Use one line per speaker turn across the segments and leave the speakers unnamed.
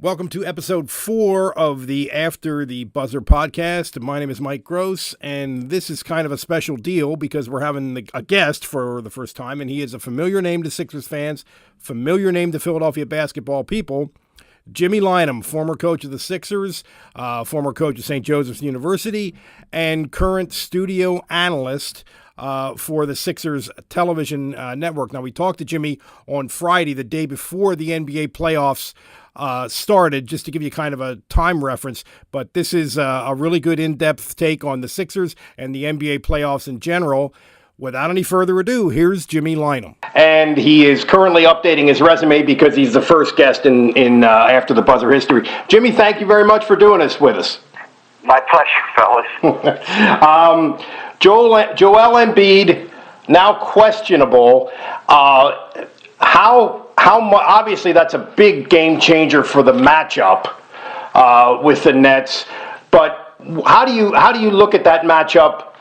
Welcome to episode 4 of the After the Buzzer podcast. My name is Mike Gross, and this is kind of a special deal because we're having a guest for the first time, and he is a familiar name to Sixers fans, familiar name to Philadelphia basketball people. Jimmy Lynam, former coach of the Sixers, former coach of St. Joseph's University, and current studio analyst for the Sixers television network. Now, we talked to Jimmy on Friday, the day before the NBA playoffs started, just to give you kind of a time reference, but this is a really good in-depth take on the Sixers and the NBA playoffs in general. Without any further ado, here's Jimmy Lynam. And he is currently updating his resume because he's the first guest in After the Buzzer history. Jimmy, thank you very much for doing this with us.
My pleasure, fellas.
Joel Embiid, now questionable. Obviously, that's a big game changer for the matchup with the Nets. But how do you look at that matchup,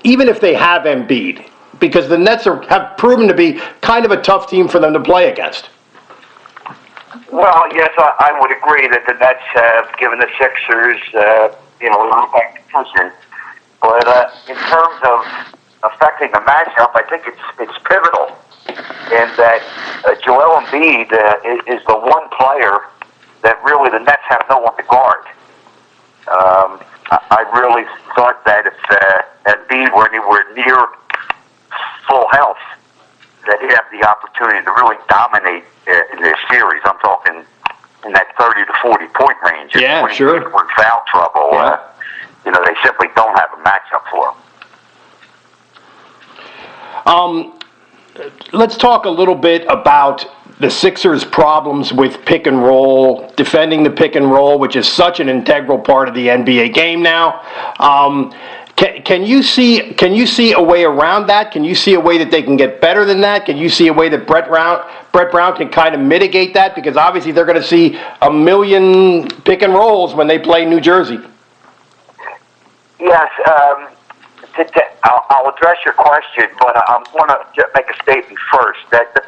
even if they have Embiid? Because the Nets have proven to be kind of a tough team for them to play against.
Well, yes, I would agree that the Nets have given the Sixers, a little competition. But in terms of affecting the matchup, I think it's pivotal. And that Joel Embiid is the one player that really the Nets have no one to guard. I really thought that if Embiid were anywhere near full health, that he'd have the opportunity to really dominate in this series. I'm talking in that 30 to 40 point range.
Yeah,
when
sure.
When foul trouble, they simply don't have a matchup for him.
Let's talk a little bit about the Sixers' problems with pick and roll, defending the pick and roll, which is such an integral part of the NBA game now. Can you see a way around that? Can you see a way that they can get better than that? Can you see a way that Brett Brown can kind of mitigate that? Because obviously they're going to see a million pick and rolls when they play New Jersey.
Yes. I'll address your question, but I want to make a statement first that the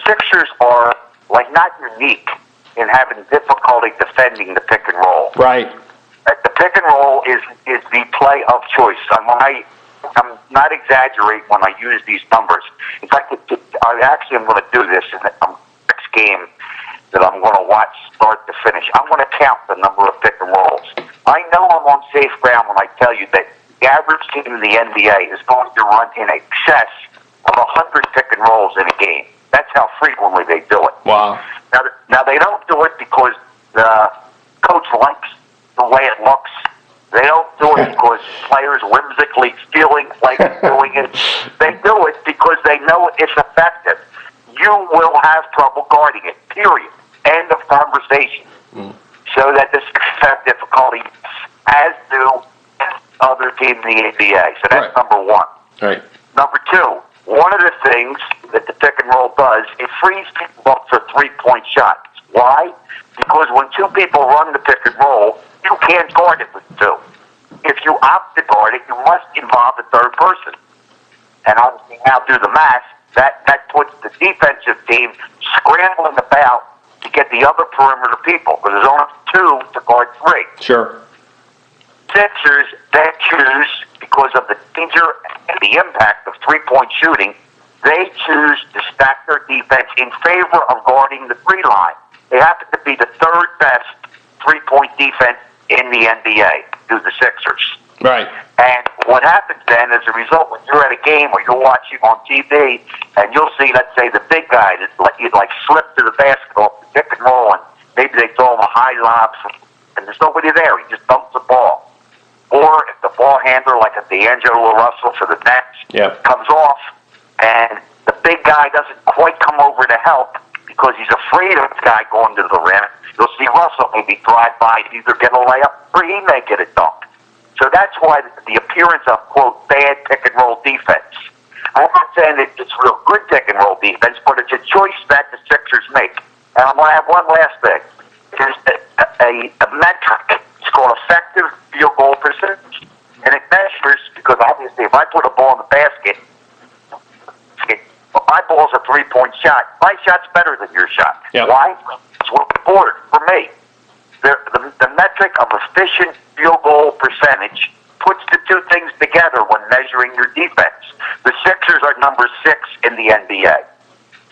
Sixers are not unique in having difficulty defending the pick and roll.
Right.
The pick and roll is the play of choice. I'm not exaggerating when I use these numbers. In fact, I actually am going to do this in the next game that I'm going to watch start to finish. I'm going to count the number of pick and rolls. I know I'm on safe ground when I tell you that the average team in the NBA is going to run in excess of 100 pick and rolls in a game. That's how frequently they do it.
Wow.
Now they don't do it because the coach likes the way it looks. They don't do it because players whimsically feeling like doing it. They do it because they know it's effective. You will have trouble guarding it, period. End of conversation. So that this have difficulty, as do other teams in the NBA. So that's number one.
Right.
Number two, one of the things that the pick and roll does, it frees people up for three-point shots. Why? Because when two people run the pick and roll, you can't guard it with two. If you opt to guard it, you must involve the third person. And obviously now do the math, that puts the defensive team scrambling about to get the other perimeter people, because there's only two to guard three.
Sure.
Sixers, they choose, because of the danger and the impact of three-point shooting, they choose to stack their defense in favor of guarding the three line. They happen to be the third best three-point defense in the NBA, do the Sixers.
Right.
And what happens then, as a result, when you're at a game or you're watching on TV, and you'll see, let's say, the big guy that slip to the basketball, pick and roll, and maybe they throw him a high lob, and there's nobody there. He just dumps the ball. Or if the ball handler, like a D'Angelo Russell for the Nets, comes off, and the big guy doesn't quite come over to help because he's afraid of the guy going to the rim, you'll see Russell maybe drive by and either get a layup or he may get a dunk. So that's why the appearance of, quote, bad pick and roll defense. I'm not saying that it's real good pick and roll defense, but it's a choice that the Sixers make. And I'm going to have one last thing. There's a metric. It's called effective field goal percentage. And it measures, because obviously if I put a ball in the basket, my ball's a three-point shot. My shot's better than your shot.
Yep.
Why? flip the board for me. The metric of efficient field goal percentage puts the two things together when measuring your defense. The Sixers are number 6 in the NBA.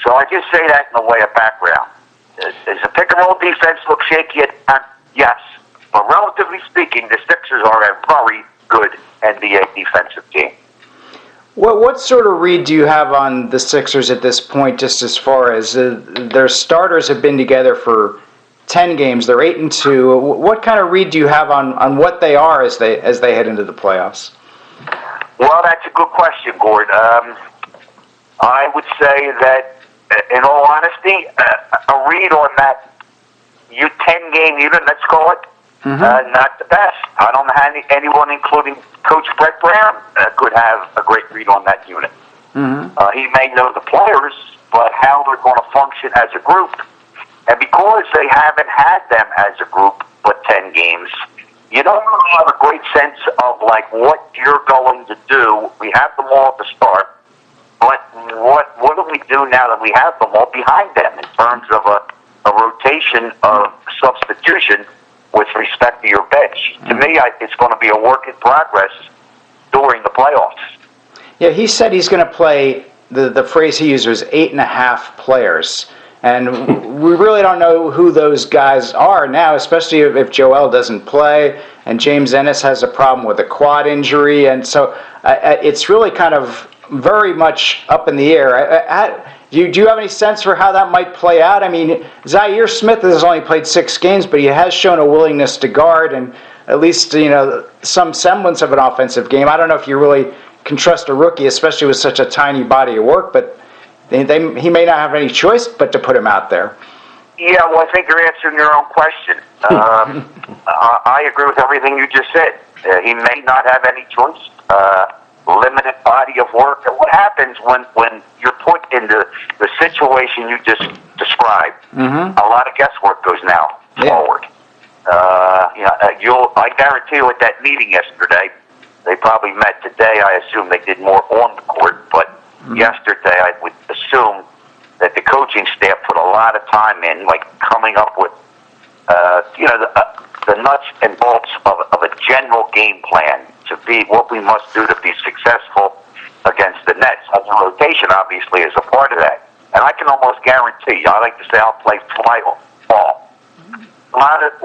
So I just say that in the way of background. Does the pick-and-roll defense look shaky at times? Yes. But relatively speaking, the Sixers are a very good NBA defensive team.
What sort of read do you have on the Sixers at this point, just as far as their starters have been together for 10 games, they're 8-2. What kind of read do you have on what they are as they head into the playoffs?
Well, that's a good question, Gord. I would say that, in all honesty, a read on that 10-game unit, let's call it, not the best. I don't know anyone, including Coach Brett Brown, could have a great read on that unit. He may know the players, but how they're going to function as a group. And because they haven't had them as a group but 10 games, you don't really have a great sense of like what you're going to do. We have them all at the start, but what do we do now that we have them all behind them in terms of a rotation of substitution with respect to your bench? To me, it's going to be a work in progress during the playoffs.
Yeah, he said he's going to play, the phrase he used was 8.5 players. And we really don't know who those guys are now, especially if Joel doesn't play and James Ennis has a problem with a quad injury. And so it's really kind of very much up in the air. Do you have any sense for how that might play out? I mean, Zaire Smith has only played 6 games, but he has shown a willingness to guard and at least, some semblance of an offensive game. I don't know if you really can trust a rookie, especially with such a tiny body of work, but he may not have any choice but to put him out there.
Yeah, well, I think you're answering your own question. I agree with everything you just said. He may not have any choice. Limited body of work. And what happens when you're put into the situation you just described? A lot of guesswork goes now forward. I guarantee you at that meeting yesterday, they probably met today. I assume they did more on the court, but yesterday I would assume that the coaching staff put a lot of time in, like coming up with, the nuts and bolts of a general game plan to be what we must do to be successful against the Nets. And the rotation, obviously, is a part of that. And I can almost guarantee, I like to say I'll play fly ball. A lot of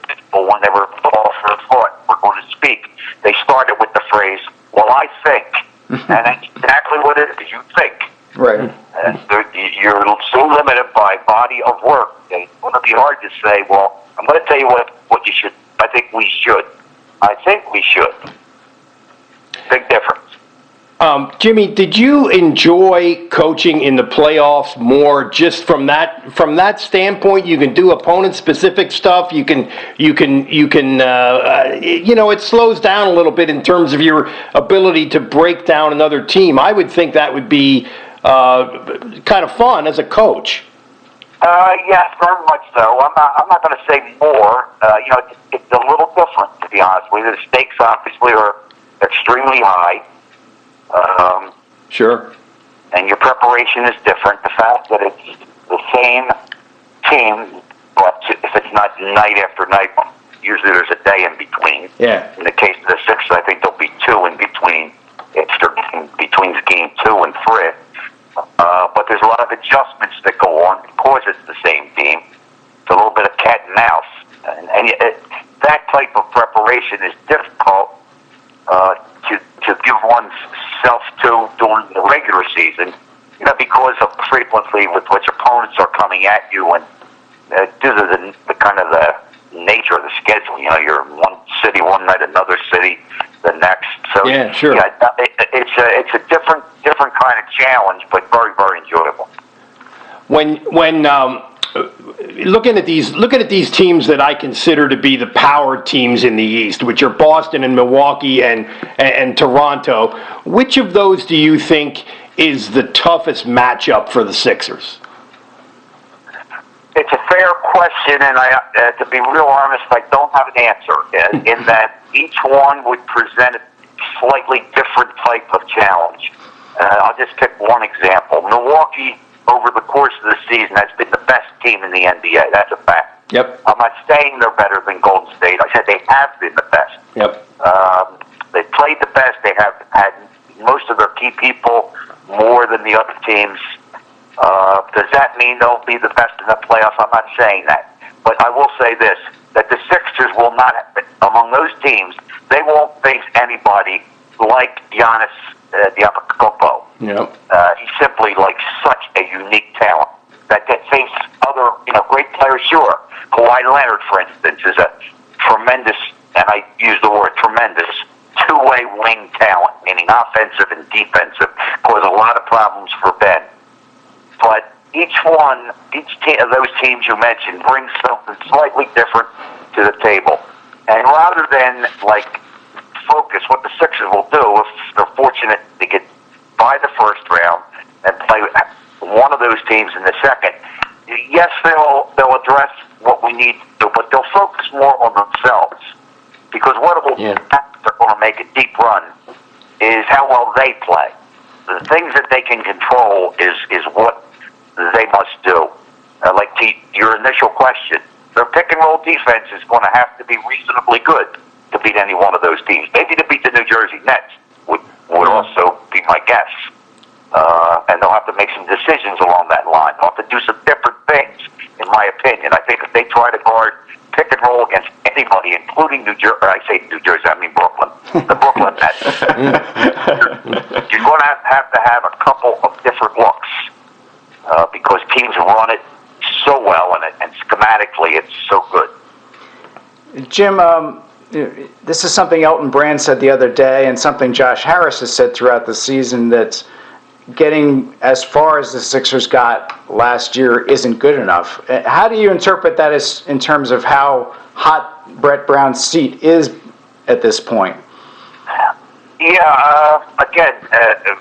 people, when they were called for a thought, were going to speak, they started with the phrase, well, I think. And that's exactly what it is. You think.
Right.
You're so limited by body of work that it's going to be hard to say, well, I'm going to tell you what you should. I think we should. I think we should. Big difference.
Jimmy, did you enjoy coaching in the playoffs more just from that standpoint? You can do opponent-specific stuff. You can. It slows down a little bit in terms of your ability to break down another team. I would think that would be kind of fun as a coach.
Yes, very much so. I'm not going to say more. It's a little different, to be honest with you. The stakes obviously are extremely high.
Sure.
And your preparation is different. The fact that it's the same team, but if it's not night after night, usually there's a day in between.
Yeah.
In the case of the Sixers, I think there'll be 2 in between. It's between game 2 and 3. But there's a lot of adjustments that go on because it's the same team. It's a little bit of cat and mouse. And that type of preparation is difficult to give oneself to during the regular season, because of frequently with which opponents are coming at you and due to the kind of the nature of the schedule. You're in one city one night, another city the next. So
yeah, sure.
Yeah, it's a different kind of challenge, but very, very enjoyable.
When looking at these teams that I consider to be the power teams in the East, which are Boston and Milwaukee and Toronto, which of those do you think is the toughest matchup for the Sixers?
It's a fair question, and to be real honest, I don't have an answer. In that each one would present a slightly different type of challenge. I'll just pick one example. Milwaukee, over the course of the season, has been the best team in the NBA. That's a fact.
Yep.
I'm not saying they're better than Golden State. I said they have been the best.
Yep.
They've played the best. They have had most of their key people more than the other teams. Does that mean they'll be the best in the playoffs? I'm not saying that. But I will say this, that the Sixers will not, among those teams, they won't face anybody like Giannis Antetokounmpo.
Yep.
He's simply like such a unique talent that face other, great players. Sure, Kawhi Leonard, for instance, is a tremendous, and I use the word tremendous, two-way wing talent, meaning offensive and defensive, cause a lot of problems for Ben. But each of those teams you mentioned brings something slightly different to the table. And rather than focus, what the Sixers will do if they're fortunate to get by the first round and play one of those teams in the second, yes, they'll address what we need to do, but they'll focus more on themselves. Because what it will do if they're going to make a deep run is how well they play. The things that they can control is what they must do. Like to your initial question, their pick and roll defense is going to have to be reasonably good to beat any one of those teams. Maybe to beat the New Jersey Nets would also be my guess. And they'll have to make some decisions along that line. They'll have to do some different things, in my opinion. I think if they try to guard pick and roll against anybody, including New Jersey, I say New Jersey, I mean Brooklyn, the Brooklyn Nets, you're going to have a couple of different looks because teams run it so well, and schematically it's so good.
Jim, this is something Elton Brand said the other day, and something Josh Harris has said throughout the season, that getting as far as the Sixers got last year isn't good enough. How do you interpret that as in terms of how hot Brett Brown's seat is at this point?
Yeah, again,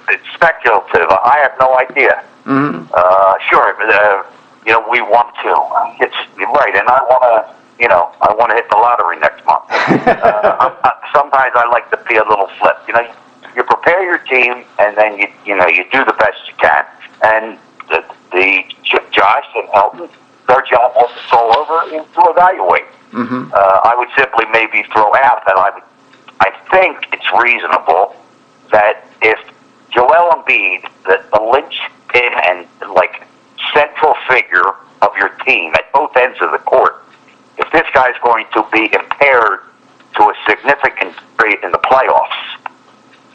it's speculative. I have no idea. Mm-hmm. Sure, we want to. You're right, and I want to hit the lottery next month. Sometimes I like to be a little flip. You prepare your team, and then you do the best you can. And the Josh and Elton, their job once it's all over is to evaluate. Mm-hmm. I would simply maybe throw out that I think it's reasonable that if Joel Embiid, the linchpin and central figure of your team at both ends of the court, if this guy's going to be impaired to a significant degree in the playoffs,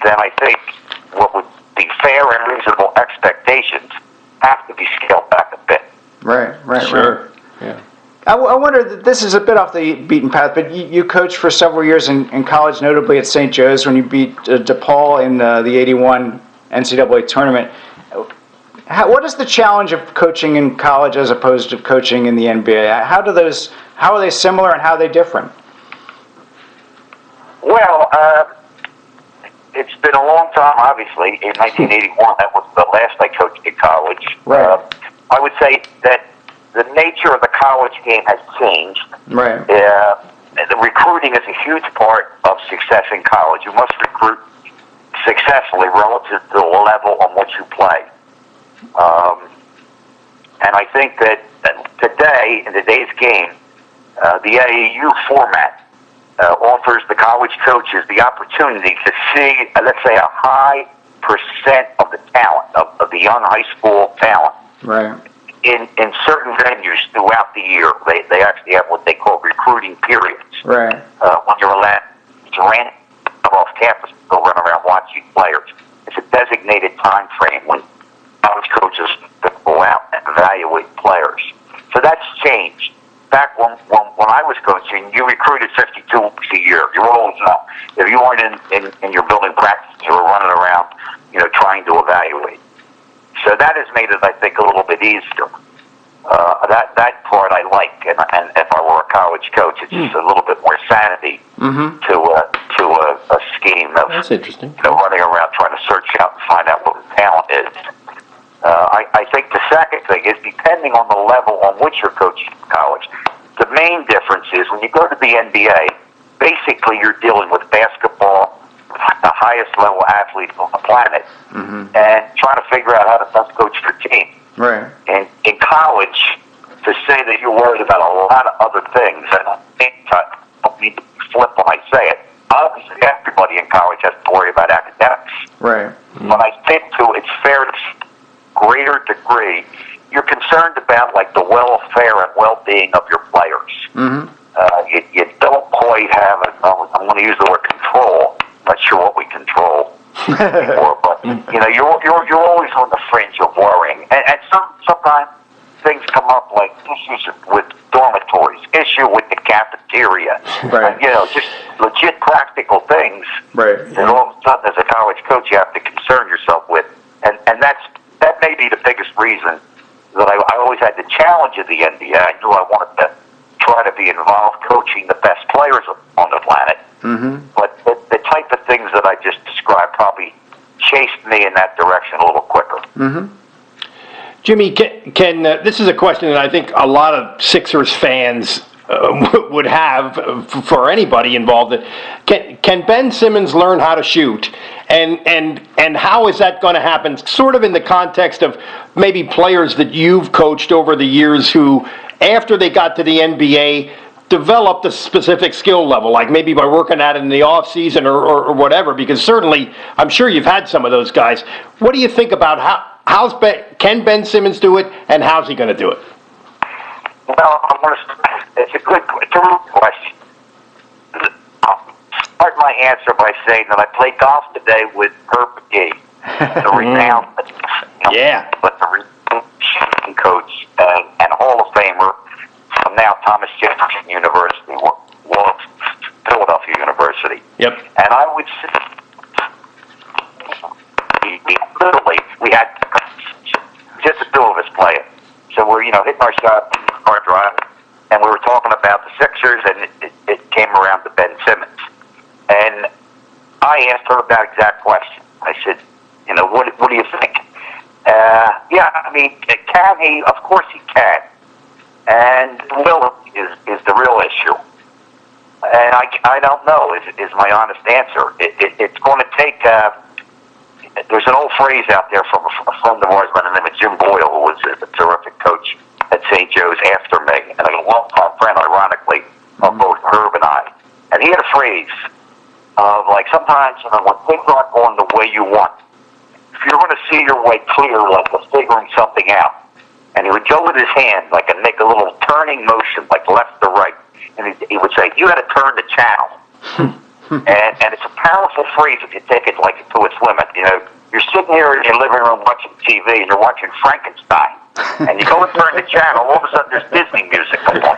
then I think what would be fair and reasonable expectations have to be scaled back a bit.
Right.
Sure. Yeah.
I wonder, this is a bit off the beaten path, but you coached for several years in college, notably at St. Joe's when you beat DePaul in the 81 NCAA tournament. What is the challenge of coaching in college as opposed to coaching in the NBA? How are they similar and how are they different?
Well, it's been a long time, obviously. In 1981, that was the last I coached in college.
Right.
I would say that the nature of the college game has changed.
Right.
The recruiting is a huge part of success in college. You must recruit successfully relative to the level on which you play. And I think that today, in today's game, the AAU format offers the college coaches the opportunity to see, let's say, a high percent of the talent, of the young high school talent.
Right.
In certain venues throughout the year. They actually have what they call recruiting periods.
Right.
When you're allowed to run off campus to go run around watching players. It's a designated time frame when college coaches go out and evaluate players. So that's changed. Back when I was coaching, you recruited 52 weeks a year. You're always up. If you weren't in your building practice, you were running around, trying to evaluate. So that has made it, I think, a little bit easier. That part I like, and if I were a college coach, it's just a little bit more sanity to a scheme of
that's interesting.
Running around trying to search out and find out what the talent is. I think the second thing is, depending on the level on which you're coaching in college, the main difference is when you go to the NBA, basically you're dealing with basketball, the highest level athletes on the planet, and trying to figure out how to best coach your team.
Right.
And in college, to say that you're worried about a lot of other things, and I don't mean to flip when I say it, obviously everybody in college has to worry about academics.
Right.
But I think, too, it's fair to greater degree, you're concerned about, like, the welfare and well-being of your players.
Mm-hmm.
You don't quite have it. I'm going to use the word control. I'm not sure what we control before, but you're always on the fringe of worrying, and sometimes things come up like issues with dormitories, issue with the cafeteria,
right?
Just legit practical things.
Right.
That all of a sudden, as a college coach, you have to concern yourself with, and that may be the biggest reason that I always had the challenge of the NBA. I knew I wanted to try to be involved coaching the best players on the planet.
Mm-hmm.
But the type of things that I just described probably chased me in that direction a little quicker.
Mm-hmm.
Jimmy, can this is a question that I think a lot of Sixers fans would have for anybody involved. Can Ben Simmons learn how to shoot? And how is that going to happen? Sort of in the context of maybe players that you've coached over the years who, after they got to the NBA, developed a specific skill level, like maybe by working at it in the off season or whatever. Because certainly, I'm sure you've had some of those guys. What do you think about can Ben Simmons do it, and how's he going to do it?
Well, it's a good question. I'll start my answer by saying that I played golf today with Herb McGee, the renowned, but the renowned shooting coach and Hall of Famer from now Thomas Jefferson University, well, Philadelphia University.
Yep.
And I would say, literally, we had just the two of us playing. So we're, hitting our shot, hard drive, and we were talking about the Sixers, and it came around to Ben Simmons. And I asked her about exact question. I said, what do you think? Can he? Of course he can. And will is the real issue. And I don't know is my honest answer. It's going to take... there's an old phrase out there from a friend of ours by the name of Jim Boyle, who was a terrific coach at St. Joe's after me, and a long-time friend, ironically, of both Herb and I. And he had a phrase of, like, sometimes, when things aren't going the way you want, if you're going to see your way clear, like we're figuring something out, and he would go with his hand, like, and make a little turning motion, like left to right, and he would say, you got to turn the channel. And it's a powerful phrase if you take it like to its limit. You're sitting here in your living room watching TV, and you're watching Frankenstein, and you go and turn the channel. All of a sudden, there's Disney music going on.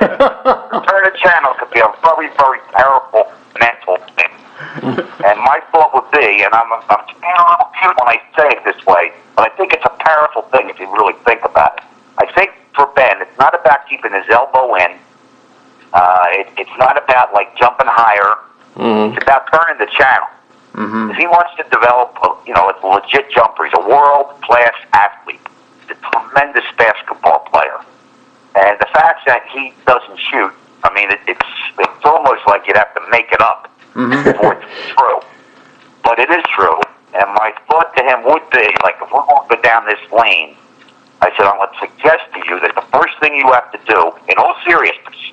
Turn the channel could be a very, very powerful mental thing. And my thought would be, and I'm being a little cute when I say it this way, but I think it's a powerful thing if you really think about it. I think for Ben, it's not about keeping his elbow in. It's not about like jumping higher. Mm-hmm. It's about turning the channel. Mm-hmm. If he wants to develop, a legit jumper, he's a world-class athlete. He's a tremendous basketball player. And the fact that he doesn't shoot, it's almost like you'd have to make it up for it to be true. But it is true. And my thought to him would be, like, if we're going to go down this lane, I said, I'm going to suggest to you that the first thing you have to do, in all seriousness,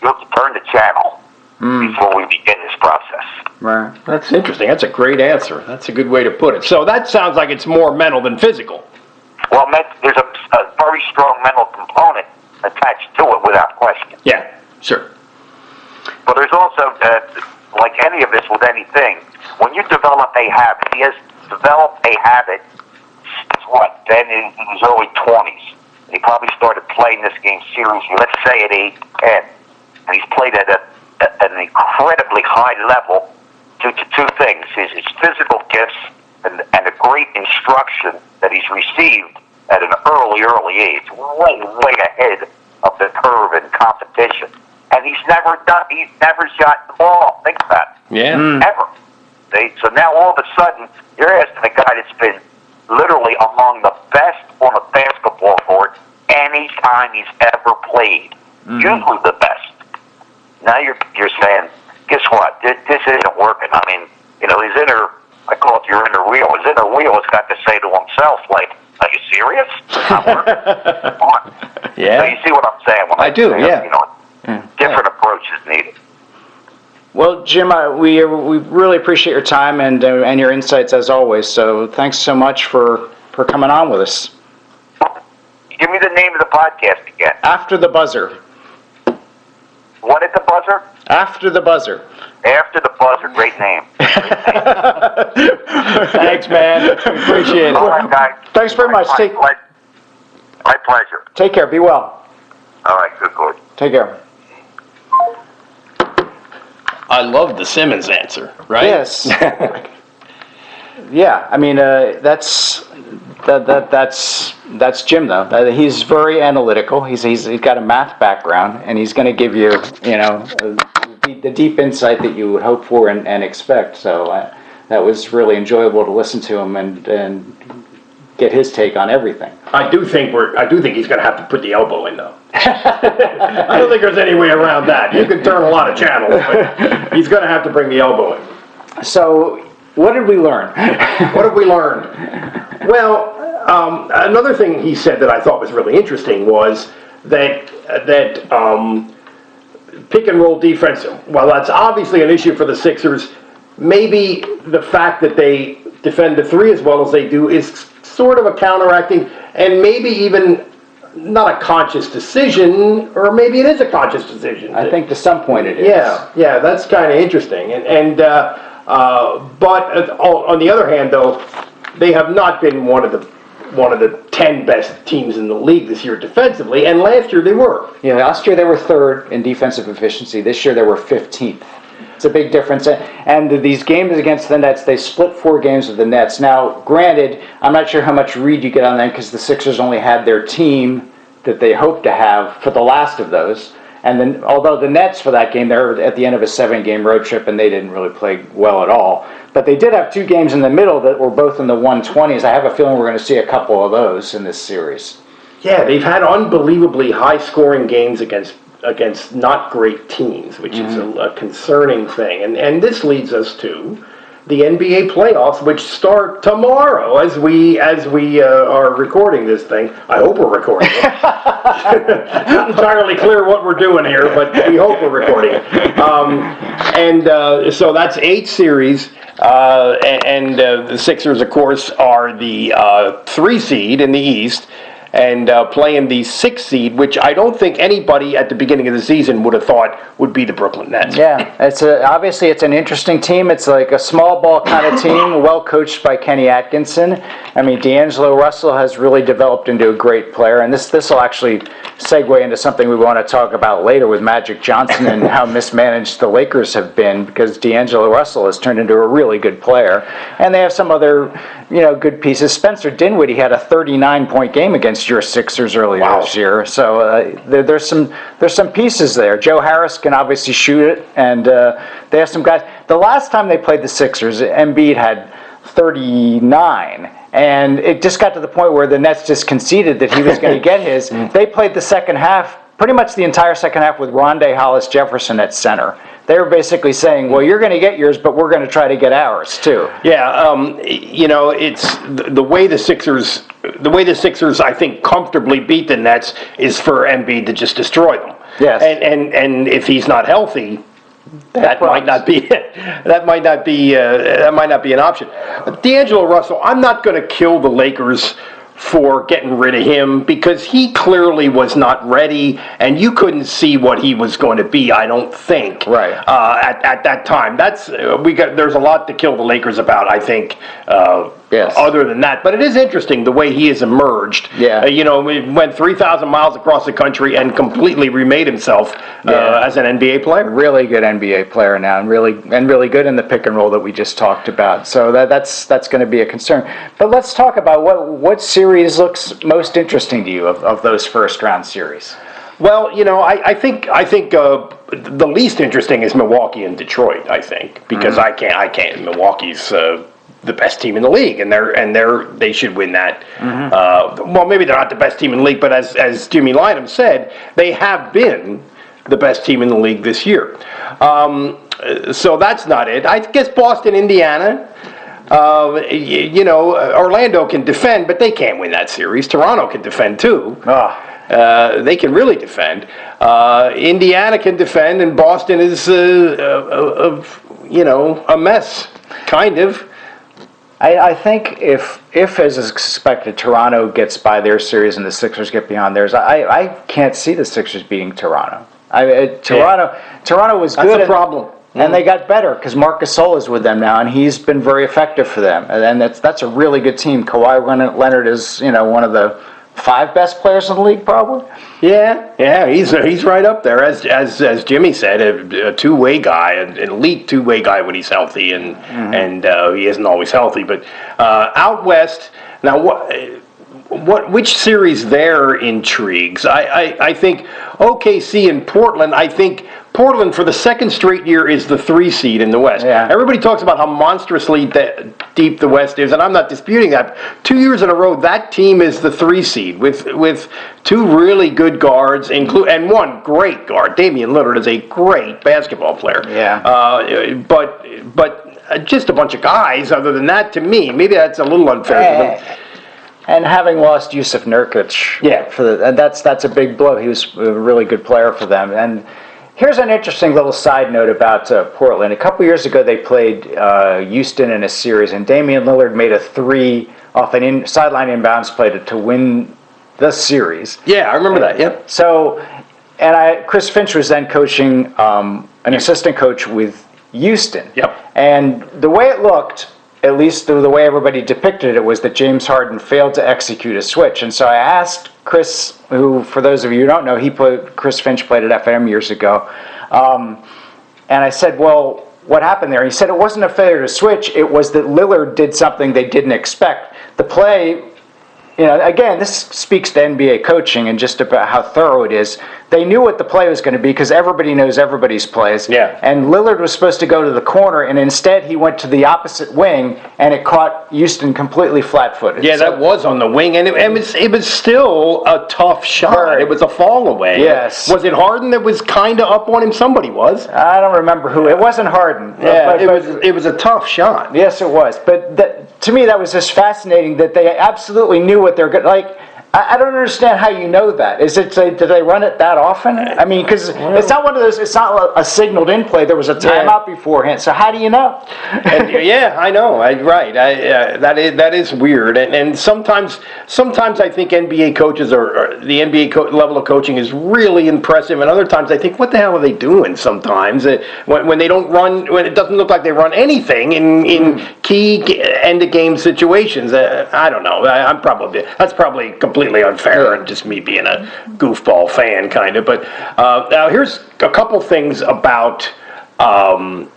you have to turn the channel before we begin this process.
Right.
That's interesting. That's a great answer. That's a good way to put it. So that sounds like it's more mental than physical.
Well, there's a very strong mental component attached to it, without question.
Yeah, sure.
But there's also, like any of this with anything, when you develop a habit, he has developed a habit, then in his early 20s. He probably started playing this game seriously, let's say at age 10. And he's played at an incredibly high level due to two things, his physical gifts and a great instruction that he's received at an early age, way ahead of the curve in competition. And he's never shot the ball. Think about it.
Yeah.
Ever. So now all of a sudden, you're asking a guy that's been literally among the best on a basketball court any time he's ever played. Usually the best. Now you're saying, guess what? This isn't working. His I call it your inner wheel. His inner wheel has got to say to himself, like, Are you serious? Not working. Come on.
Yeah.
So you see what I'm saying? When
I do,
say,
yeah.
You know, different approaches needed.
Well, Jim, we really appreciate your time and your insights as always. So thanks so much for coming on with us.
Give me the name of the podcast again.
After the Buzzer.
What is the buzzer?
After the Buzzer.
After the buzzer. Great name.
Thanks, man. Appreciate it.
All right, guys.
Thanks very much.
My pleasure.
Take care. Be well.
All right, good.
Take care.
I love the Simmons answer, right?
Yes. Yeah, I mean that's Jim though. He's very analytical. He's got a math background, and he's going to give you the deep insight that you would hope for and expect. So that was really enjoyable to listen to him and get his take on everything.
I do think he's going to have to put the elbow in though. I don't think there's any way around that. You can turn a lot of channels, but he's going to have to bring the elbow in.
So, what did we learn?
What have we learned? Well, another thing he said that I thought was really interesting was that pick and roll defense, while that's obviously an issue for the Sixers, maybe the fact that they defend the three as well as they do is sort of a counteracting, and maybe even not a conscious decision, or maybe it is a conscious decision.
I think to some point it is.
Yeah, that's kind of interesting. But on the other hand, though, they have not been one of the 10 best teams in the league this year defensively, and last year they were.
Yeah, last year they were third in defensive efficiency. This year they were 15th. It's a big difference. And these games against the Nets, they split 4 games with the Nets. Now, granted, I'm not sure how much read you get on that because the Sixers only had their team that they hoped to have for the last of those. And then, although the Nets for that game, they're at the end of a 7-game road trip and they didn't really play well at all. But they did have 2 games in the middle that were both in the 120s. I have a feeling we're going to see a couple of those in this series.
Yeah, they've had unbelievably high-scoring games against not great teams, which is a concerning thing. And this leads us to the NBA playoffs, which start tomorrow as we are recording this thing. I hope we're recording it. Not entirely clear what we're doing here, but we hope we're recording it. So that's 8 series. The Sixers, of course, are the 3 seed in the East, and playing the 6th seed, which I don't think anybody at the beginning of the season would have thought would be the Brooklyn Nets.
Yeah, obviously it's an interesting team. It's like a small ball kind of team, well coached by Kenny Atkinson. I mean, D'Angelo Russell has really developed into a great player, and this will actually segue into something we want to talk about later with Magic Johnson and how mismanaged the Lakers have been, because D'Angelo Russell has turned into a really good player, and they have some other good pieces. Spencer Dinwiddie had a 39-point game against your Sixers earlier this year, so there's some pieces there. Joe Harris can obviously shoot it, and they have some guys. The last time they played the Sixers, Embiid had 39, and it just got to the point where the Nets just conceded that he was going to get his. They played the second half, pretty much the entire second half, with Rondé Hollis Jefferson at center. They were basically saying, well, you're going to get yours, but we're going to try to get ours too.
Yeah, it's the way the Sixers, I think, comfortably beat the Nets is for Embiid to just destroy them.
Yes.
And if he's not healthy, that might not be an option. D'Angelo Russell, I'm not going to kill the Lakers for getting rid of him, because he clearly was not ready, and you couldn't see what he was going to be, I don't think,
right.
At that time. There's a lot to kill the Lakers about, I think,
yes.
Other than that. But it is interesting the way he has emerged.
Yeah.
He went 3,000 miles across the country and completely remade himself as an NBA player.
Really good NBA player now, and really good in the pick and roll that we just talked about. So that's going to be a concern. But let's talk about what series looks most interesting to you of those first round series.
Well, I think the least interesting is Milwaukee and Detroit. I think, because I can't. Milwaukee's the best team in the league, and they should win that. Well, maybe they're not the best team in the league, but as Jimmy Lynam said, they have been the best team in the league this year. So that's not it. I guess Boston, Indiana.
Orlando can defend, but they can't win that series. Toronto can defend too. They can really defend. Indiana can defend, and Boston is a mess, kind of.
I think if as is expected, Toronto gets by their series and the Sixers get beyond theirs, I can't see the Sixers beating Toronto. Toronto was good.
That's a problem.
And they got better because Marc Gasol is with them now, and he's been very effective for them. And that's a really good team. Kawhi Leonard is one of the 5 best players in the league, probably.
Yeah, he's right up there. As Jimmy said, a two-way guy, an elite two-way guy when he's healthy, and he isn't always healthy. But out west now, which series there intrigues? I think OKC and Portland. I think Portland for the second straight year is the 3 seed in the West.
Yeah.
Everybody talks about how monstrously deep the West is, and I'm not disputing that. 2 years in a row, that team is the 3 seed with 2 really good guards, and 1 great guard. Damian Lillard is a great basketball player.
Yeah.
But just a bunch of guys. Other than that, to me, maybe that's a little unfair for them.
And having lost Yusuf Nurkic, that's a big blow. He was a really good player for them. And here's an interesting little side note about Portland. A couple years ago, they played Houston in a series, and Damian Lillard made a 3 off an sideline inbounds play to win the series.
Yeah, I remember that. Yep.
So, Chris Finch was then coaching an assistant coach with Houston.
Yep. And
the way it looked, at least the way everybody depicted it, was that James Harden failed to execute a switch. And so I asked Chris, who, for those of you who don't know, Chris Finch played at FM years ago. And I said, well, what happened there? He said it wasn't a failure to switch. It was that Lillard did something they didn't expect. The play, again, this speaks to NBA coaching and just about how thorough it is. They knew what the play was going to be because everybody knows everybody's plays.
Yeah.
And Lillard was supposed to go to the corner, and instead he went to the opposite wing, and it caught Houston completely flat-footed.
Yeah, that was on the wing, and it was still a tough shot.
Right.
It was a fall away.
Yes.
Was it Harden that was kind of up on him? Somebody was.
I don't remember who. It wasn't Harden.
Yeah, it was a tough shot.
Yes, it was. But to me, that was just fascinating that they absolutely knew what they're good. Like, I don't understand how you know that. Do they run it that often? I mean, because it's not one of those. It's not a signaled in play. There was a timeout beforehand. So how do you know?
I know. Right. That is weird. And sometimes I think NBA coaches or the NBA level of coaching is really impressive. And other times I think, what the hell are they doing? Sometimes when they don't run, when it doesn't look like they run anything in key end of game situations. I don't know. That's probably completely unfair and just me being a goofball fan, kind of. But now here's a couple things about the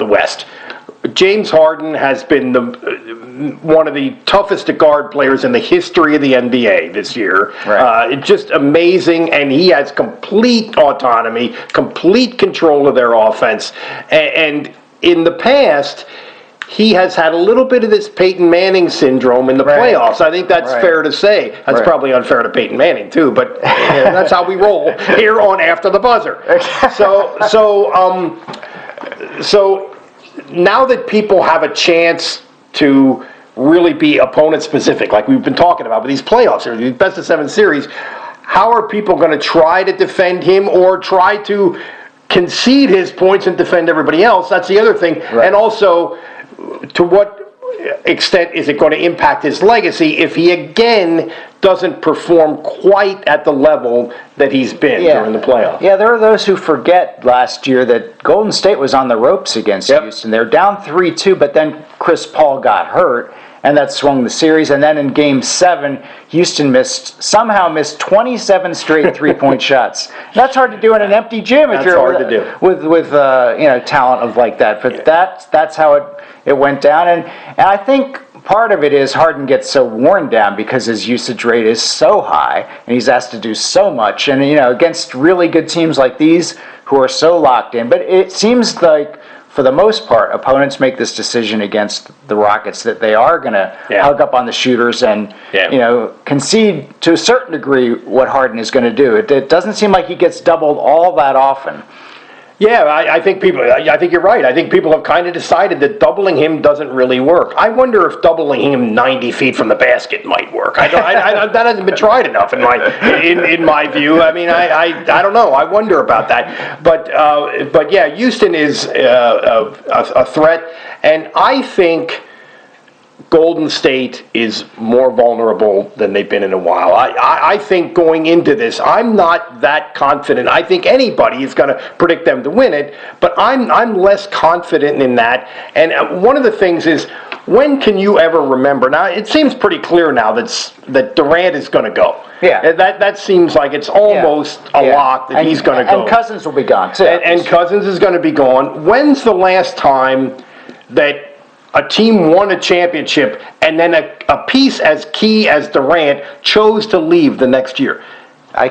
West. James Harden has been one of the toughest to guard players in the history of the NBA this year.
Right.
It's just amazing, and he has complete autonomy, complete control of their offense. And in the past, he has had a little bit of this Peyton Manning syndrome in the playoffs. I think that's fair to say. That's probably unfair to Peyton Manning too, but that's how we roll here on After the Buzzer. So now that people have a chance to really be opponent specific, like we've been talking about with these playoffs, or these best of 7 series, how are people going to try to defend him or try to concede his points and defend everybody else? That's the other thing. Right. And also, to what extent is it going to impact his legacy if he again doesn't perform quite at the level that he's been during the playoffs?
Yeah, there are those who forget last year that Golden State was on the ropes against Houston. They're down 3-2, but then Chris Paul got hurt, and that swung the series. And then in Game 7, Houston somehow missed 27 straight three-point shots. That's hard to do in an empty gym if you're
hard to do
with talent of like that. But that's how it went down. And I think part of it is Harden gets so worn down because his usage rate is so high, and he's asked to do so much. And against really good teams like these who are so locked in. But it seems like, for the most part, opponents make this decision against the Rockets that they are going to hug up on the shooters and concede to a certain degree what Harden is going to do. It doesn't seem like he gets doubled all that often.
Yeah, I think you're right. I think people have kind of decided that doubling him doesn't really work. I wonder if doubling him 90 feet from the basket might work. That hasn't been tried enough in my view. I mean, I don't know. I wonder about that. But yeah, Houston is a threat, and I think Golden State is more vulnerable than they've been in a while. I think going into this, I'm not that confident. I think anybody is going to predict them to win it, but I'm less confident in that. And one of the things is, when can you ever remember? Now, it seems pretty clear now that Durant is going to go.
Yeah.
That seems like it's almost a lock that he's going to go.
And Cousins will be gone, too.
And Cousins is going to be gone. When's the last time that a team won a championship and then a piece as key as Durant chose to leave the next year? Has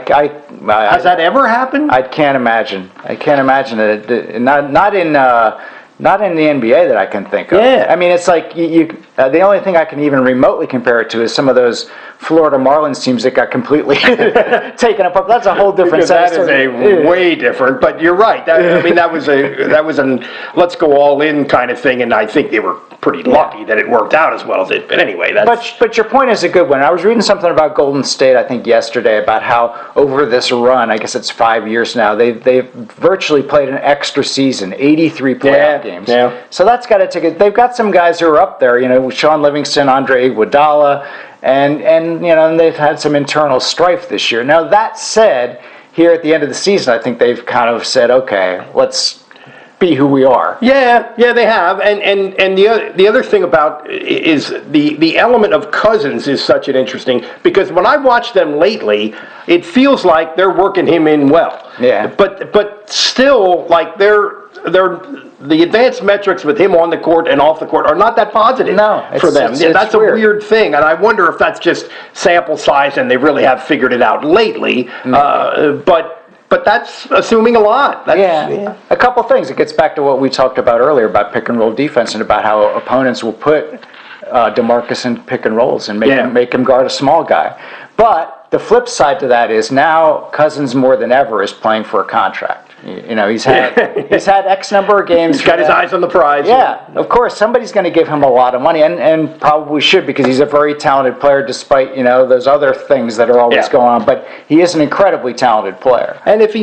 that ever happened?
I can't imagine. I can't imagine it. Not in the NBA that I can think of.
Yeah.
I mean, it's like the only thing I can even remotely compare it to is some of those Florida Marlins teams that got completely taken apart. That's a whole different.
That is way different. But you're right. That was an let's go all in kind of thing, and I think they were pretty lucky that it worked out as well as it. But anyway,
But your point is a good one. I was reading something about Golden State, I think yesterday, about how over this run, I guess it's 5 years now, they've virtually played an extra season, 83 playoff games.
Yeah.
So that's got to take it. They've got some guys who are up there, Sean Livingston, Andre Iguodala, and they've had some internal strife this year. Now that said, here at the end of the season, I think they've kind of said, okay, let's be who we are.
Yeah, they have, and the other thing about is the element of Cousins is such an interesting, because when I watch them lately, it feels like they're working him in well.
Yeah.
But still, like the advanced metrics with him on the court and off the court are not that positive for them. That's
weird.
A weird thing, and I wonder if that's just sample size and they really have figured it out lately. But that's assuming a lot.
A couple things. It gets back to what we talked about earlier about pick and roll defense and about how opponents will put DeMarcus in pick and rolls and make him guard a small guy. But the flip side to that is now Cousins more than ever is playing for a contract. He's had X number of games.
He's got his eyes on the prize.
Yeah, of course, somebody's going to give him a lot of money, and probably should, because he's a very talented player, despite those other things that are always going on. But he is an incredibly talented player.
And if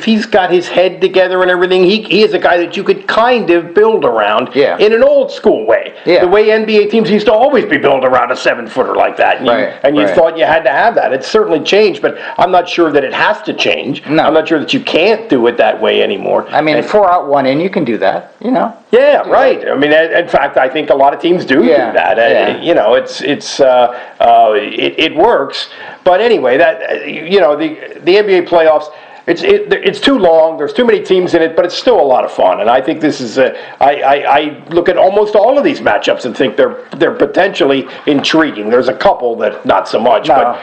he's got his head together and everything, he is a guy that you could kind of build around in an old school way.
Yeah.
The way NBA teams used to always be built around a 7-footer like that, and you thought you had to have that. It's certainly changed, but I'm not sure that it has to change.
No.
I'm not sure that you can't do it that way anymore.
I mean, 4 out, 1 in, you can do that,
Yeah, right. That. I mean, in fact, I think a lot of teams do that. It works. But anyway, the NBA playoffs, it's too long. There's too many teams in it, but it's still a lot of fun. And I think this is I look at almost all of these matchups and think they're potentially intriguing. There's a couple that not so much, but.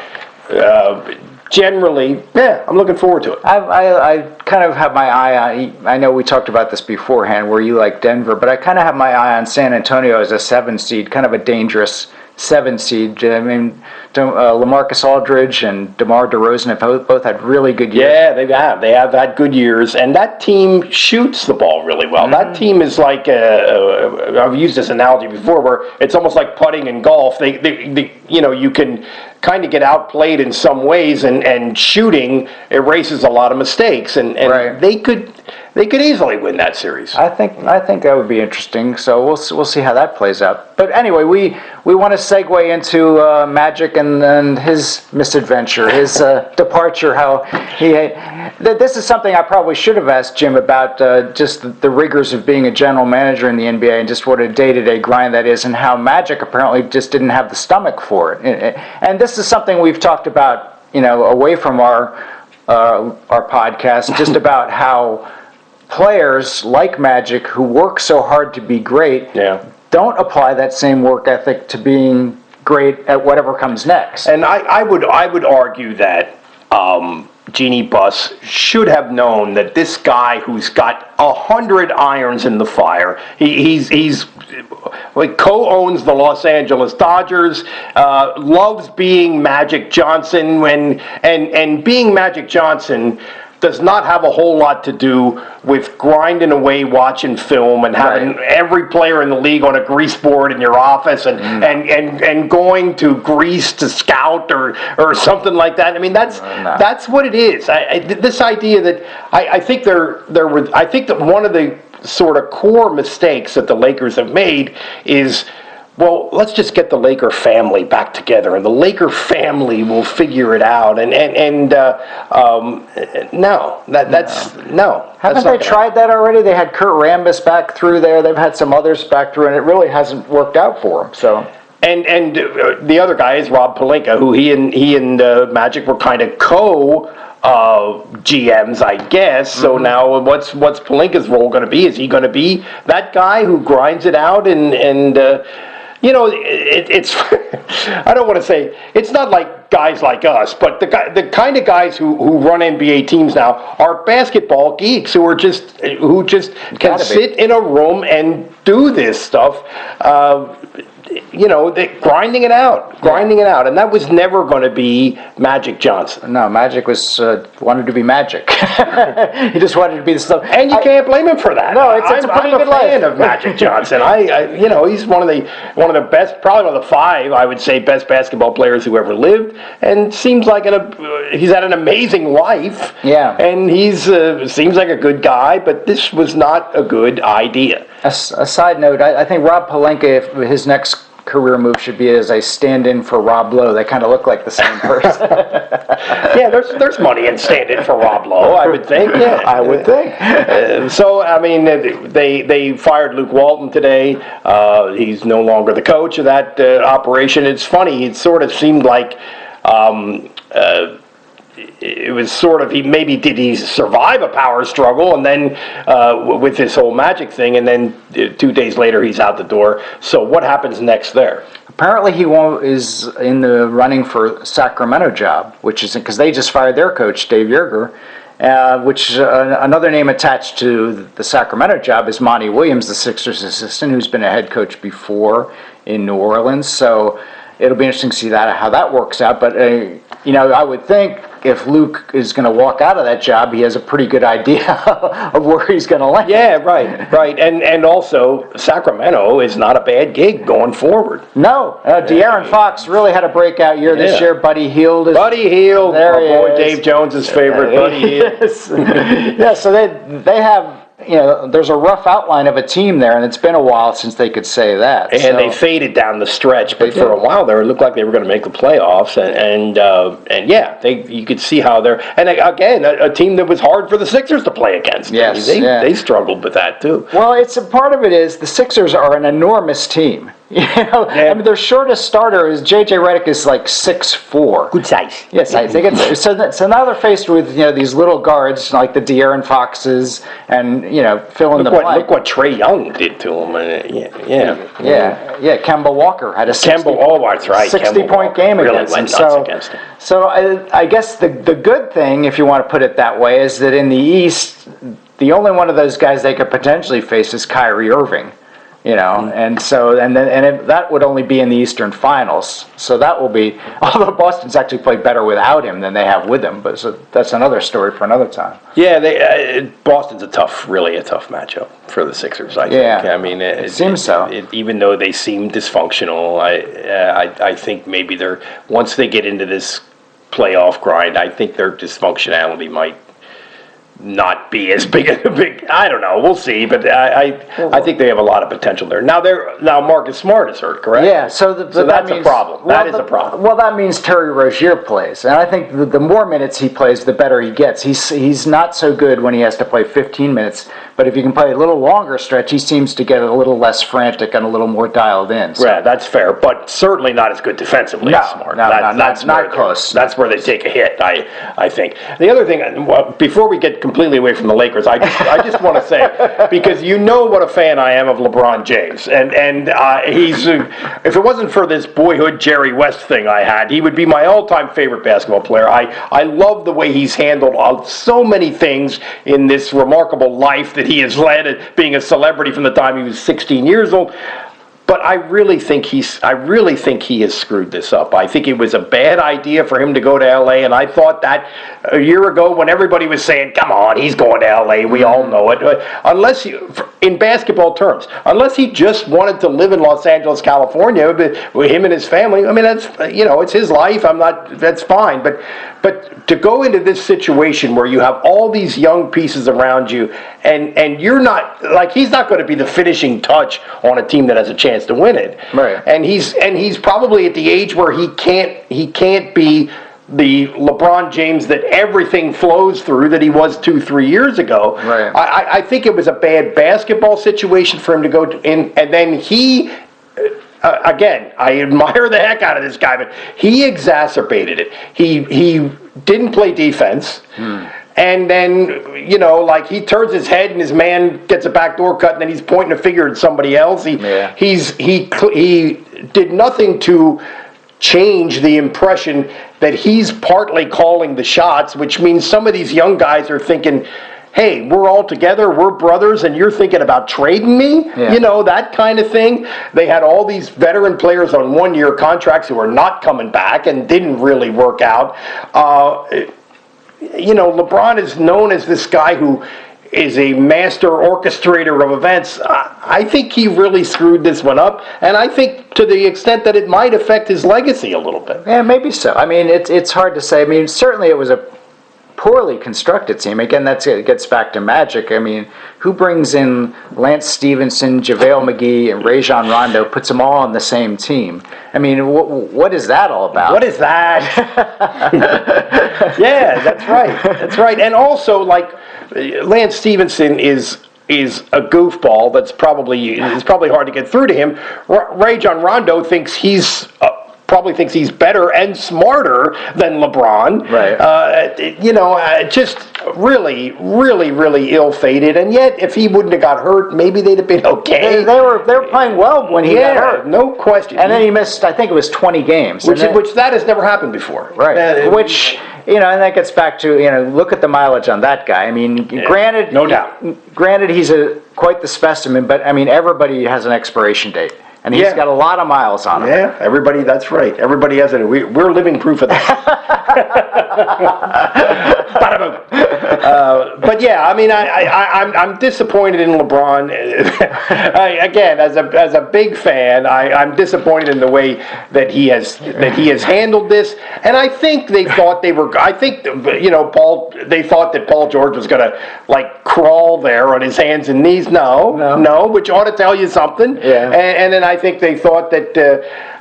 Generally, I'm looking forward to it.
I kind of have my eye on, I know we talked about this beforehand where you like Denver, but I kind of have my eye on San Antonio as a 7 seed, kind of a dangerous 7 seed. I mean, LaMarcus Aldridge and DeMar DeRozan have both had really good years.
Yeah, they have had good years, and that team shoots the ball really well. Mm-hmm. That team is like I've used this analogy before, where it's almost like putting in golf. You can kind of get outplayed in some ways, and shooting erases a lot of mistakes, and they could easily win that series.
I think that would be interesting. So we'll see how that plays out. But anyway, we want to segue into Magic and his misadventure, his departure. How this is something I probably should have asked Jim about, just the rigors of being a general manager in the NBA and just what a day-to-day grind that is, and how Magic apparently just didn't have the stomach for it. And this is something we've talked about, away from our podcast, just about how players like Magic who work so hard to be great don't apply that same work ethic to being great at whatever comes next.
And I would argue that Jeannie Buss should have known that this guy who's got 100 irons in the fire, he's like co-owns the Los Angeles Dodgers, loves being Magic Johnson, and being Magic Johnson does not have a whole lot to do with grinding away, watching film, and having every player in the league on a grease board in your office, and going to Greece to scout or something like that. I mean, that's what it is. This idea that I think I think that one of the sort of core mistakes that the Lakers have made is, well, let's just get the Laker family back together, and the Laker family will figure it out. No.
Haven't they tried that already? They had Kurt Rambis back through there. They've had some others back through, and it really hasn't worked out for them. So.
And the other guy is Rob Pelinka, who he and Magic were kind of GMs, I guess. So now, what's Pelinka's role going to be? Is he going to be that guy who grinds it out and it's I don't want to say it's not like guys like us, but the kind of guys who run NBA teams now are basketball geeks who just can sit in a room and do this stuff. Grinding it out, and that was never going to be Magic Johnson.
No, Magic wanted to be Magic. He just wanted to be the stuff,
and you can't blame him for that.
No, it's a pretty good life.
I'm a fan of Magic Johnson. He's one of the best, probably one of the 5, I would say, best basketball players who ever lived, and seems like he's had an amazing life.
Yeah,
and he's seems like a good guy, but this was not a good idea.
A side note, I think Rob Pelinka, if his next career move should be as a stand-in for Rob Lowe. They kind of look like the same person.
Yeah, there's money in stand-in for Rob Lowe, I would think. Yeah,
I would think.
So, I mean, they fired Luke Walton today. He's no longer the coach of that operation. It's funny. It sort of seemed like it was sort of did he survive a power struggle, and then with this whole Magic thing, and then 2 days later he's out the door. So what happens next there?
Apparently he is in the running for Sacramento job, which is because they just fired their coach Dave Yerger, which another name attached to the Sacramento job is Monty Williams, the Sixers assistant, who's been a head coach before in New Orleans. So it'll be interesting to see how that works out. But I would think if Luke is going to walk out of that job, he has a pretty good idea of where he's going to land.
Yeah, right. And also, Sacramento is not a bad gig going forward.
No. De'Aaron Fox really had a breakout year this year. Buddy Hield.
Our boy Dave Jones's favorite, Buddy Hield.
Yeah, so they have... there's a rough outline of a team there, and it's been a while since they could say that.
And they faded down the stretch, but for a while there, it looked like they were going to make the playoffs. You could see how they're. And again, a team that was hard for the Sixers to play against.
Yes,
they struggled with that too.
Well, it's a part of it is the Sixers are an enormous team. I mean, their shortest starter is J.J. Redick is like 6'4".
Good size.
Yes, so now they're faced with these little guards like the De'Aaron Foxes and fill in the blank.
Look what Trae Young did to him.
Kemba Walker had a 60-point game against him. So I guess the good thing, if you want to put it that way, is that in the East, the only one of those guys they could potentially face is Kyrie Irving. That would only be in the Eastern Finals. So that will be, although Boston's actually played better without him than they have with him, but that's another story for another time.
Yeah, Boston's really a tough matchup for the Sixers, I think. I mean,
it seems so.
Even though they seem dysfunctional, I think maybe once they get into this playoff grind, I think their dysfunctionality might not be as big. I don't know. We'll see, but I think they have a lot of potential there. Now Marcus Smart is hurt, correct?
Yeah. So
that's a problem. That is a problem.
Well, that means Terry Rozier plays, and I think the more minutes he plays, the better he gets. He's not so good when he has to play 15 minutes, but if he can play a little longer stretch, he seems to get a little less frantic and a little more dialed in. So.
Yeah, that's fair, but certainly not as good defensively as Smart.
That's not close.
That's where they take a hit, I think. The other thing, before we get completely away from the Lakers, I just want to say, because what a fan I am of LeBron James, and he's if it wasn't for this boyhood Jerry West thing I had, he would be my all-time favorite basketball player. I love the way he's handled so many things in this remarkable life that he has led, being a celebrity from the time he was 16 years old. But I really think he has screwed this up. I think it was a bad idea for him to go to L.A., and I thought that a year ago when everybody was saying, come on, he's going to L.A., we all know it. Unless in basketball terms, unless he just wanted to live in Los Angeles, California, with him and his family, I mean, that's, it's his life. That's fine. But to go into this situation where you have all these young pieces around you, and you're not, like, he's not going to be the finishing touch on a team that has a chance to win it.
Right.
And he's probably at the age where he can't be the LeBron James that everything flows through that he was 2-3 years ago.
Right.
I think it was a bad basketball situation for him to go in, and then he. Again, I admire the heck out of this guy, but he exacerbated it. He didn't play defense, and then he turns his head and his man gets a backdoor cut, and then he's pointing a finger at somebody else. He did nothing to change the impression that he's partly calling the shots, which means some of these young guys are thinking, hey, we're all together, we're brothers, and you're thinking about trading me?
Yeah.
That kind of thing. They had all these veteran players on one-year contracts who are not coming back and didn't really work out. LeBron is known as this guy who is a master orchestrator of events. I think he really screwed this one up, and I think to the extent that it might affect his legacy a little bit.
Yeah, maybe so. I mean, it's hard to say. I mean, certainly it was a poorly constructed team. Again, it gets back to Magic. I mean, who brings in Lance Stevenson, JaVale McGee, and Rajon Rondo, puts them all on the same team? I mean, what is that all about?
What is that? Yeah, that's right. That's right. And also, like, Lance Stevenson is a goofball. It's probably hard to get through to him. Rajon Rondo thinks he's better and smarter than LeBron.
Right.
Just really, really, really ill-fated. And yet, if he wouldn't have got hurt, maybe they'd have been okay.
They were playing well when he got hurt.
No question.
And then he missed, I think it was 20 games.
Which that has never happened before.
Right. And that gets back to, look at the mileage on that guy. I mean, granted,
no doubt.
Granted, he's quite the specimen, but I mean, everybody has an expiration date. And he's got a lot of miles on him.
Yeah, everybody, that's right. Everybody has it. We're living proof of that. Bada boom. But yeah, I mean, I'm disappointed in LeBron. Again, as a big fan, I'm disappointed in the way that he has handled this. And I think they thought they thought that Paul George was going to crawl there on his hands and knees. No, which ought to tell you something.
Yeah.
And then I think they thought that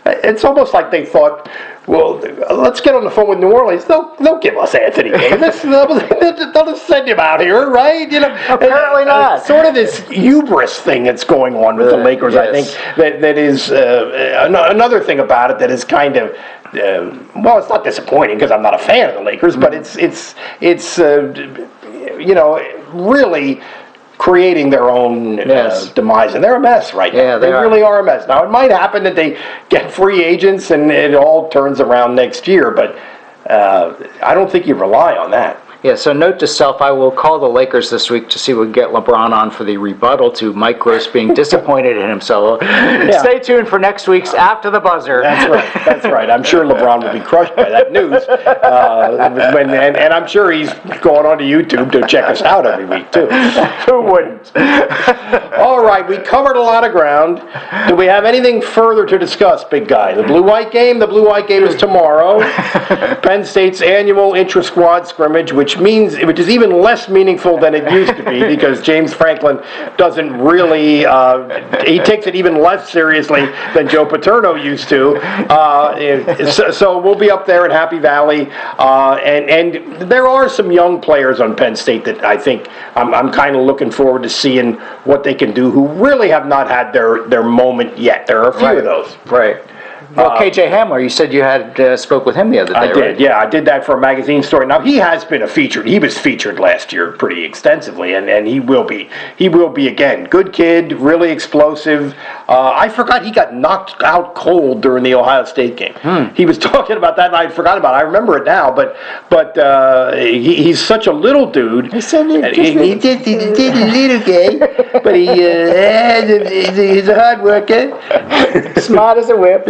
it's almost like they thought, well, let's get on the phone with New Orleans. They'll give us Anthony Davis. They'll just send him out here, right?
Apparently not.
Sort of this hubris thing that's going on with the Lakers.
Yes.
I think that is another thing about it that is kind of it's not disappointing because I'm not a fan of the Lakers, but it's really creating their own demise, and they're a mess right now.
Yeah, they
really are a mess. Now, it might happen that they get free agents and it all turns around next year, but I don't think you rely on that.
Yeah, so note to self, I will call the Lakers this week to see if we can get LeBron on for the rebuttal to Mike Gross being disappointed in himself. Stay tuned for next week's After the Buzzer.
That's right. I'm sure LeBron will be crushed by that news. And I'm sure he's going on to YouTube to check us out every week, too.
Who wouldn't?
All right, we covered a lot of ground. Do we have anything further to discuss, big guy? The blue-white game? The blue-white game is tomorrow. Penn State's annual intra-squad scrimmage, which is even less meaningful than it used to be because James Franklin doesn't really, he takes it even less seriously than Joe Paterno used to. So we'll be up there in Happy Valley, and there are some young players on Penn State that I think I'm kind of looking forward to seeing what they can do who really have not had their moment yet. There are a few of those.
Right. Well, KJ Hamler, you said you had spoke with him the other day.
I did,
right?
yeah. I did that for a magazine story. Now, he has been he was featured last year pretty extensively, and he will be. He will be again. Good kid, really explosive. I forgot he got knocked out cold during the Ohio State game. He was talking about that, and I forgot about it. I remember it now, but he's such a little dude.
He said he
did a little guy. but he's a hard worker.
Smart as a whip.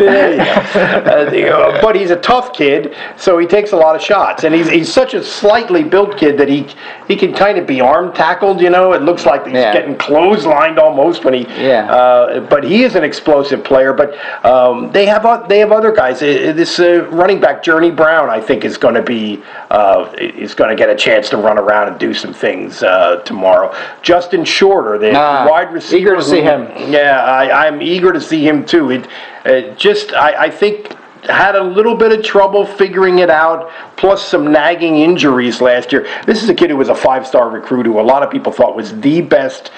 But he's a tough kid, so he takes a lot of shots. And he's such a slightly built kid that he can kind of be arm tackled, It looks like he's getting clotheslined almost when he... but he is an explosive player. But they have other guys. This running back, Journey Brown, I think is going to get a chance to run around and do some things tomorrow. Justin Shorter, the wide receiver.
Eager to see him.
Yeah, I'm eager to see him too. I think had a little bit of trouble figuring it out, plus some nagging injuries last year. This is a kid who was a 5-star recruit who a lot of people thought was the best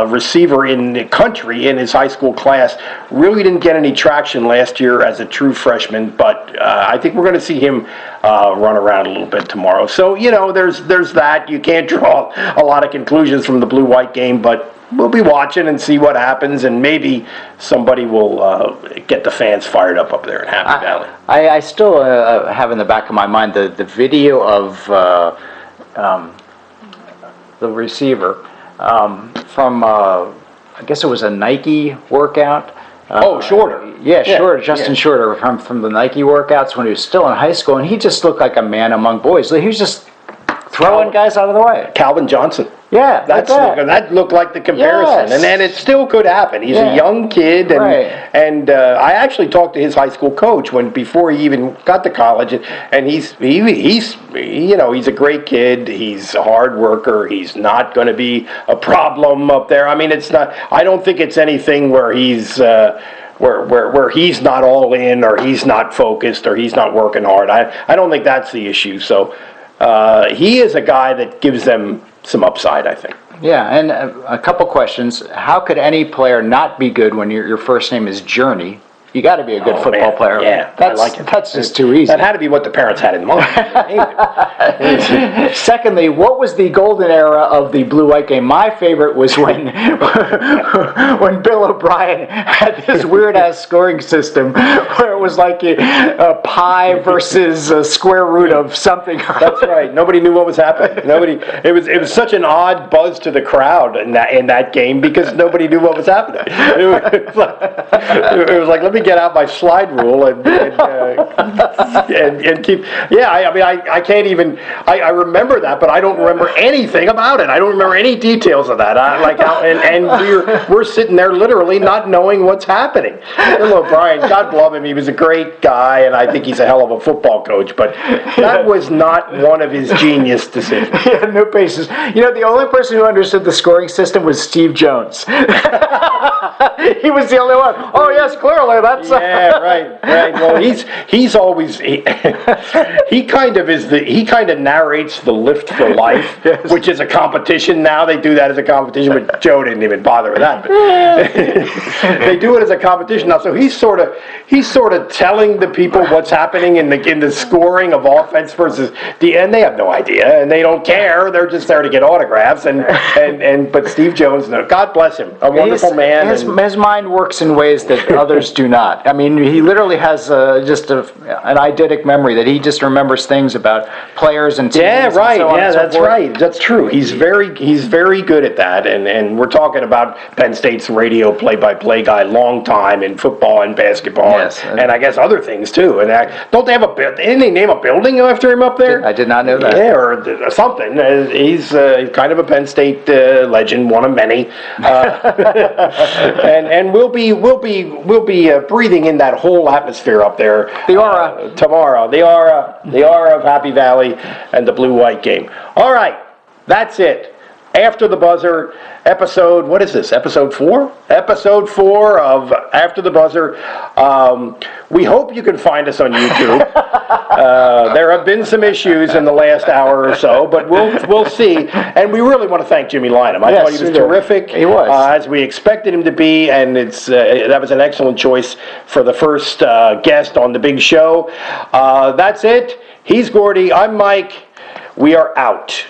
receiver in the country in his high school class. Really didn't get any traction last year as a true freshman, but I think we're going to see him run around a little bit tomorrow. So, there's that. You can't draw a lot of conclusions from the blue-white game, but we'll be watching and see what happens, and maybe somebody will get the fans fired up there in Happy Valley.
I still have in the back of my mind the video of the receiver from, I guess it was a Nike workout.
Shorter.
Shorter. Justin Shorter from the Nike workouts when he was still in high school, and he just looked like a man among boys. He was just throwing guys out of the way.
Calvin Johnson.
Yeah,
that looked like the comparison,
Yes.
and it still could happen. He's a young kid, and I actually talked to his high school coach before he even got to college, and he's a great kid. He's a hard worker. He's not going to be a problem up there. I mean, it's not. I don't think it's anything where he's. Where he's not all in, or he's not focused, or he's not working hard. I don't think that's the issue. So he is a guy that gives them some upside, I think.
Yeah, and a couple questions. How could any player not be good when your first name is Journey? You got to be a good football player.
Yeah, I like it.
That's just too easy.
That had to be what the parents had in mind.
Secondly, what was the golden era of the blue-white game? My favorite was when Bill O'Brien had this weird-ass scoring system where it was like a pi versus a square root of something.
That's right. Nobody knew what was happening. It was such an odd buzz to the crowd in that game because nobody knew what was happening. It was like let me get out my slide rule and keep. Yeah, I can't even. I remember that, but I don't remember anything about it. I don't remember any details of that. We're sitting there literally not knowing what's happening. Bill O'Brien, God love him, he was a great guy, and I think he's a hell of a football coach. But that was not one of his genius decisions.
Yeah, no patience. The only person who understood the scoring system was Steve Jones. He was the only one. Oh yes, clearly that's.
Yeah, right. Well, he's always he kind of narrates the Lift for Life,
Yes.
which is a competition now. They do that as a competition, but Joe didn't even bother with that. But they do it as a competition now. So he's sort of telling the people what's happening in the scoring of offense versus the end. They have no idea and they don't care. They're just there to get autographs but Steve Jones, God bless him, a wonderful man.
His mind works in ways that others do not. I mean, he literally has just an eidetic memory that he just remembers things about players and teams.
Yeah, right.
And so on and so
that's
forth.
right. That's true. He's very good at that. And we're talking about Penn State's radio play-by-play guy, long time in football and basketball,
Yes.
and I guess other things too. And don't they have didn't they name a building after him up there?
I did not know that.
Yeah, or something. He's kind of a Penn State legend, one of many. And we'll be breathing in that whole atmosphere up there.
The aura.
Tomorrow. The aura of Happy Valley and the blue-white game. All right, that's it. After the Buzzer, episode, what is this, episode 4? Episode 4 of After the Buzzer. We hope you can find us on YouTube. There have been some issues in the last hour or so, but we'll see. And we really want to thank Jimmy Lynam. I thought he was terrific.
He was.
As we expected him to be, and that was an excellent choice for the first guest on the big show. That's it. He's Gordy. I'm Mike. We are out.